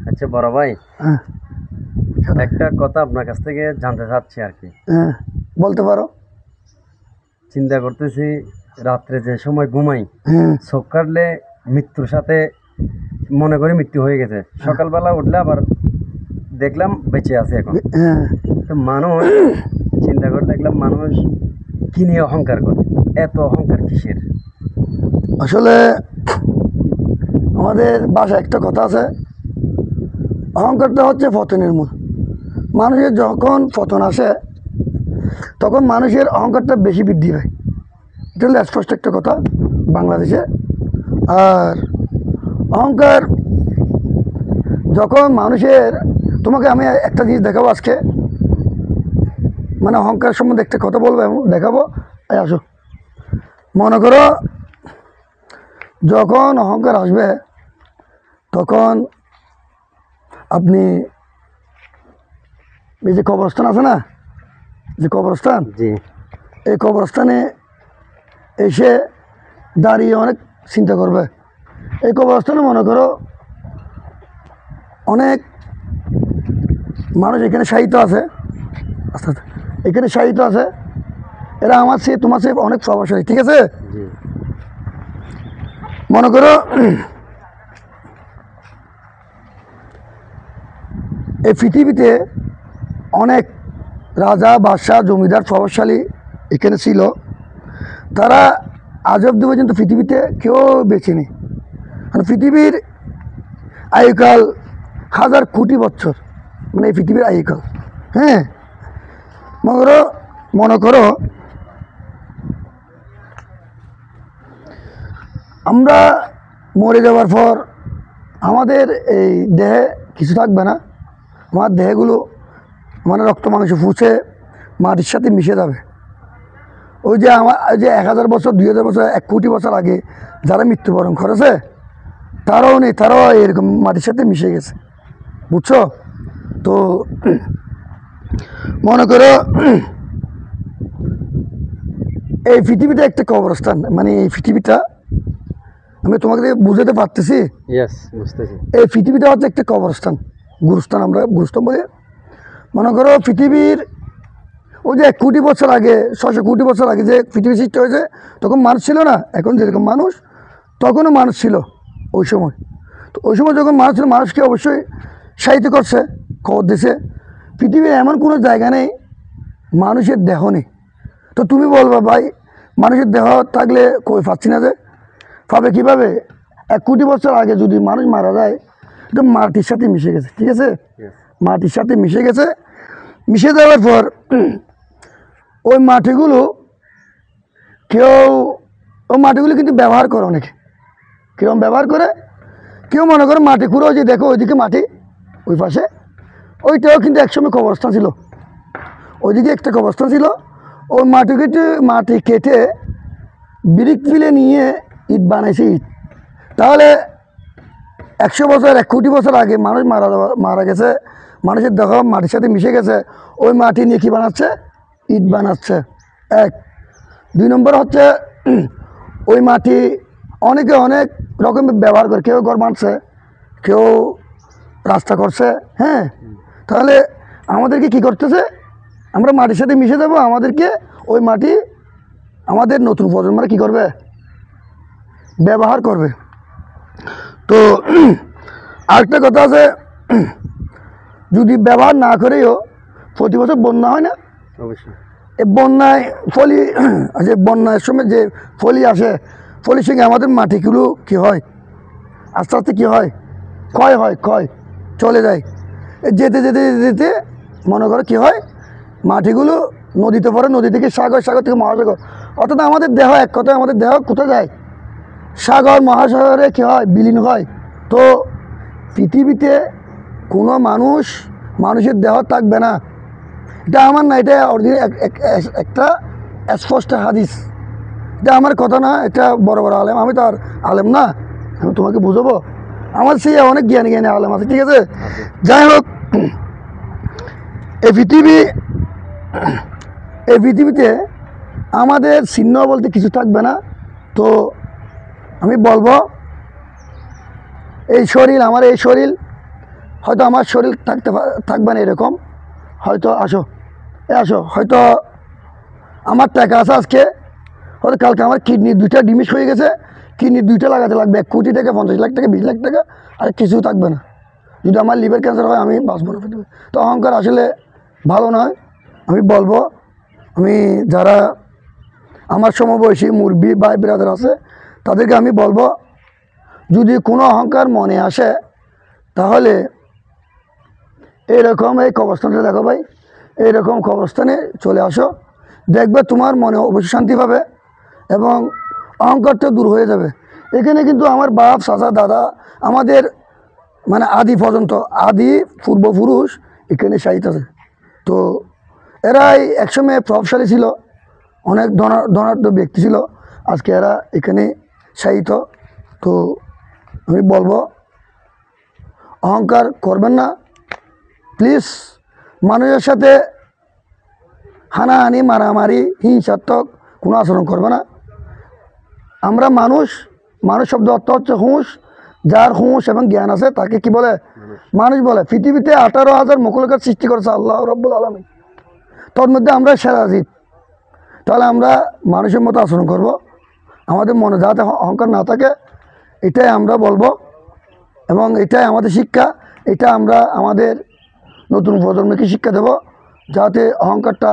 আচ্ছা বড় ভাই, একটা কথা আপনার কাছ থেকে জানতে চাচ্ছি আর কি। বলতে পারো। চিন্তা করতেছি, রাত্রে যে সময় ঘুমাই, চোখ কাটলে মৃত্যুর সাথে মনে করি মৃত্যু হয়ে গেছে, সকালবেলা উঠলে আবার দেখলাম বেঁচে আছে এখন। তো মানুষ চিন্তা করে দেখলাম মানুষ কি নিয়ে অহংকার করে, এত অহংকার কিসের? আসলে আমাদের ভাষায় একটা কথা আছে, অহংকারটা হচ্ছে পতনের মূল। মানুষের যখন পতন আসে তখন মানুষের অহংকারটা বেশি বৃদ্ধি পায়। এটা হলো স্পষ্ট একটা কথা বাংলাদেশে। আর অহংকার যখন মানুষের, তোমাকে আমি একটা জিনিস দেখাবো আজকে, মানে অহংকার সম্বন্ধে একটা কথা বলবো এবং দেখাবো। আসো, মনে করো যখন অহংকার আসবে তখন আপনি এই যে কবরস্থান আছে না, যে কবরস্থান, জি, এই কবরস্থানে এসে দাঁড়িয়ে অনেক চিন্তা করবে। এই কবরস্থানে মনে করো অনেক মানুষ এখানে শায়িত আছে, আস্তে আস্তে এখানে শায়িত আছে, এরা আমার চেয়ে তোমার চেয়ে অনেক প্রভাবশালী, ঠিক আছে? জি, মনে করো এই পৃথিবীতে অনেক রাজা বাদশাহ জমিদার প্রভাবশালী এখানে ছিল, তারা আজ অব্দি পর্যন্ত পৃথিবীতে কেউ বেঁচে নেই। মানে পৃথিবীর আয়ুকাল হাজার কোটি বছর, মানে এই পৃথিবীর আয়ুকাল। হ্যাঁ, মনে করো আমরা মরে যাওয়ার পর আমাদের এই দেহে কিছু থাকবে না, আমার দেহগুলো মানে রক্ত মাংস ফুসে মাটির সাথে মিশে যাবে। ওই যে ওই যে 1000 বছর 2000 বছর 1 কোটি বছর আগে যারা মৃত্যুবরণ করেছে তারাও নেই, তারাও এরকম মাটির সাথে মিশে গেছে, বুঝছো? তো মনে করো এই পৃথিবীটা একটা কবরস্থান, মানে এই পৃথিবীটা আমি তোমাকে বুঝাতে পারতেছি। বুঝতেছি। এই পৃথিবীটা হচ্ছে একটা কবরস্থান, গুরুস্থান, আমরা গুরুস্থান বলি। মনে করো পৃথিবীর ওই যে 1 কোটি বছর আগে 600 কোটি বছর আগে যে পৃথিবী সৃষ্টি হয়েছে, তখন মানুষ ছিল না, এখন যেরকম মানুষ তখনও মানুষ ছিল ওই সময়। তো ওই সময় যখন মানুষ ছিল, মানুষকে অবশ্যই সাহিত্য করছে, খবর দিছে। পৃথিবীর এমন কোনো জায়গা নেই মানুষের দেহ নেই। তো তুমি বলবা ভাই মানুষের দেহ থাকলে কই পাচ্ছি না, যে পাবে কীভাবে? 1 কোটি বছর আগে যদি মানুষ মারা যায়, তো মাটির সাথে মিশে গেছে, ঠিক আছে? মাটির সাথে মিশে গেছে, মিশে যাওয়ার পর ওই মাটিগুলো ওই মাটিগুলো কিন্তু ব্যবহার করে অনেকে। কীরকম ব্যবহার করে? কেউ মনে করে মাটি খুঁড়ো, যে দেখো ওইদিকে মাটি, ওই পাশে ওইটাও কিন্তু একসময় কবরস্থান ছিল, ওইদিকে একটা কবরস্থান ছিল। ওই মাটি কেটে ব্রিক ফেলে নিয়ে ইট বানাইছে, ইট। তাহলে 100 বছর 1 কোটি বছর আগে মানুষ মারা গেছে, মানুষের দেহ মাটির সাথে মিশে গেছে, ওই মাটি নিয়ে কী বানাচ্ছে? ইট বানাচ্ছে। 1 2 নম্বর হচ্ছে ওই মাটি অনেকে অনেক রকমের ব্যবহার করে, কেউ ঘর বাঁধছে, কেউ রাস্তা করছে। হ্যাঁ, তাহলে আমাদেরকে কি করতেছে? আমরা মাটির সাথে মিশে যাবো, আমাদেরকে ওই মাটি আমাদের নতুন প্রজন্মরা কী করবে? ব্যবহার করবে। তো আরেকটা কথা আছে, যদি ব্যবহার না করেও প্রতি বছর বন্যা হয় না? অবশ্যই। এই বন্যায় যে বন্যার সময় যে ফলি আসে, ফলির সঙ্গে আমাদের মাটিগুলো কী হয়? আস্তে আস্তে কী হয়? ক্ষয় চলে যায়। যেতে যেতে যেতে মনে করো কী হয়? মাটিগুলো নদীতে পড়ে, নদী থেকে সাগর, সাগর থেকে মহাসাগর। অর্থাৎ আমাদের দেহ, এক কথায় আমাদের দেহ কোথায় যায়? সাগর মহাসাগরে কী হয়? বিলীন হয়। তো পৃথিবীতে কোনো মানুষের দেহ থাকবে না, এটা আমার না, এটা একটা স্পষ্ট হাদিস। এটা আমার কথা না, এটা বড় বড় আলেম, আমি তো আর আলেম না, আমি তোমাকে বুঝাবো। আমার সেই অনেক জ্ঞানী আলেম আছে, ঠিক আছে? যাই হোক, এই পৃথিবীতে আমাদের চিহ্ন বলতে কিছু থাকবে না। তো আমি বলবো, এই শরীর, আমার এই শরীর হয়তো আমার শরীর থাকবে না এরকম, হয়তো আসো আসো, হয়তো আমার টাকা আছে আজকে, হয়তো কালকে আমার কিডনি 2টা ডিমিশ হয়ে গেছে, কিডনি 2টা লাগাতে লাগবে 1 কোটি টাকা, 50 লাখ টাকা, 20 লাখ টাকা, আর কিছু থাকবে না। যদি আমার লিভার ক্যান্সার হয় আমি বাঁচবো না। তো অহংকার আসলে ভালো নয়। আমি বলবো, আমি যারা আমার সমবয়সী মুরব্বী ভাই ব্রাদার আছে তাদেরকে আমি বলবো, যদি কোনো অহংকার মনে আসে তাহলে এইরকম এই কবরস্থানে দেখো ভাই, এইরকম কবরস্থানে চলে আসো, দেখবে তোমার মনে অবশ্যই শান্তি পাবে এবং অহংকারটা দূর হয়ে যাবে। এখানে কিন্তু আমার বাপ চাচা দাদা আমাদের মানে আদি পর্যন্ত আদি পূর্বপুরুষ এখানে শাহিত আছে। তো এরাই একসময় প্রভাবশালী ছিল, অনেক ধনাঢ্য ব্যক্তি ছিল, আজকে এরা এখানে শায়িত। তো আমি বলবো অহংকার করবেন না প্লিজ। মানুষের সাথে হানাহানি মারামারি হিংসাত্মক কোনো আচরণ করবে না। আমরা মানুষ, মানুষ শব্দ অর্থ হচ্ছে হুঁশ, যার হুঁশ এবং জ্ঞান আছে তাকে কি বলে? মানুষ বলে। পৃথিবীতে 18,000 মখলুকাত সৃষ্টি করেছে আল্লাহ রাব্বুল আলামিন, তার মধ্যে আমরা সেরা জীব। তাহলে আমরা মানুষের মতো আচরণ করব, আমাদের মনে যাতে অহংকার না থাকে, এটাই আমরা বলবো এবং এটাই আমাদের শিক্ষা। এটা আমরা আমাদের নতুন প্রজন্মকে শিক্ষা দেব, যাতে অহংকারটা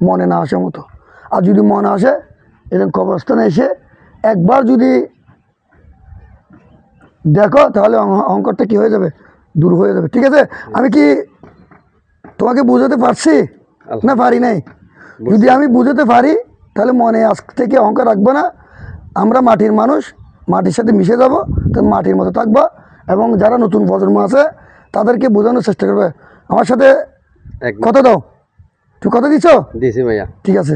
মনে না আসে মতো। আর যদি মনে আসে, এরকম কবরস্থানে এসে একবার যদি দেখো তাহলে অহংকারটা কী হয়ে যাবে? দূর হয়ে যাবে। ঠিক আছে? আমি কি তোমাকে বুঝাতে পারছি না পারি নাই? যদি আমি বুঝাতে পারি তাহলে মনে আজ থেকে অহংকার রাখবো না। আমরা মাটির মানুষ, মাটির সাথে মিশে যাব, তো মাটির মতো থাকবো এবং যারা নতুন প্রজন্ম আছে তাদেরকে বোঝানোর চেষ্টা করবে। আমার সাথে কথা দাও, তুই কথা দিচ্ছ? দিছি ভাইয়া। ঠিক আছে।